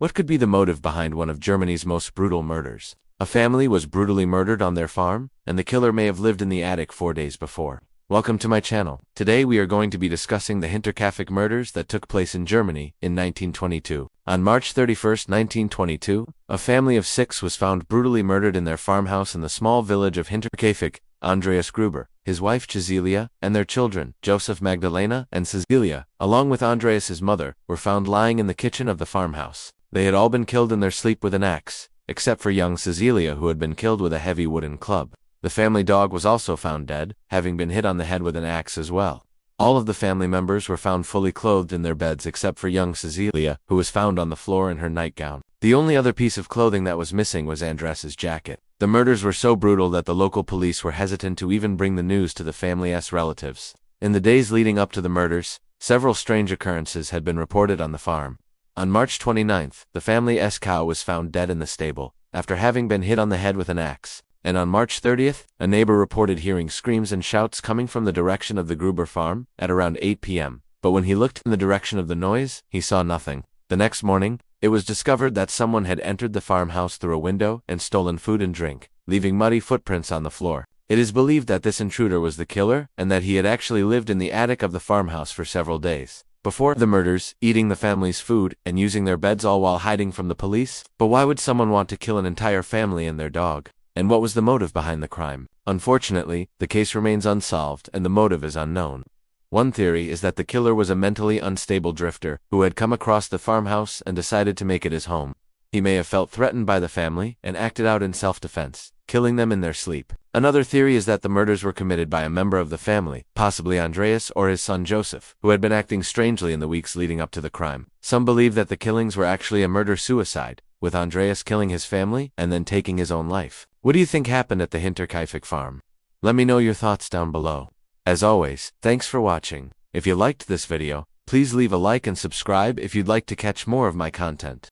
What could be the motive behind one of Germany's most brutal murders? A family was brutally murdered on their farm, and the killer may have lived in the attic 4 days before. Welcome to my channel. Today we are going to be discussing the Hinterkaifeck murders that took place in Germany in 1922. On March 31, 1922, a family of 6 was found brutally murdered in their farmhouse in the small village of Hinterkaifeck. Andreas Gruber, his wife Cecilia, and their children, Joseph, Magdalena, and Cecilia, along with Andreas's mother, were found lying in the kitchen of the farmhouse. They had all been killed in their sleep with an axe, except for young Cecilia, who had been killed with a heavy wooden club. The family dog was also found dead, having been hit on the head with an axe as well. All of the family members were found fully clothed in their beds except for young Cecilia, who was found on the floor in her nightgown. The only other piece of clothing that was missing was Andreas's jacket. The murders were so brutal that the local police were hesitant to even bring the news to the family's relatives. In the days leading up to the murders, several strange occurrences had been reported on the farm. On March 29th, the family's cow was found dead in the stable, after having been hit on the head with an axe. And on March 30th, a neighbor reported hearing screams and shouts coming from the direction of the Gruber farm at around 8 p.m. But when he looked in the direction of the noise, he saw nothing. The next morning, it was discovered that someone had entered the farmhouse through a window and stolen food and drink, leaving muddy footprints on the floor. It is believed that this intruder was the killer and that he had actually lived in the attic of the farmhouse for several days before the murders, eating the family's food and using their beds, all while hiding from the police. But why would someone want to kill an entire family and their dog? And what was the motive behind the crime? Unfortunately, the case remains unsolved and the motive is unknown. One theory is that the killer was a mentally unstable drifter who had come across the farmhouse and decided to make it his home. He may have felt threatened by the family and acted out in self-defense, killing them in their sleep. Another theory is that the murders were committed by a member of the family, possibly Andreas or his son Joseph, who had been acting strangely in the weeks leading up to the crime. Some believe that the killings were actually a murder-suicide, with Andreas killing his family and then taking his own life. What do you think happened at the Hinterkaifeck farm? Let me know your thoughts down below. As always, thanks for watching. If you liked this video, please leave a like and subscribe if you'd like to catch more of my content.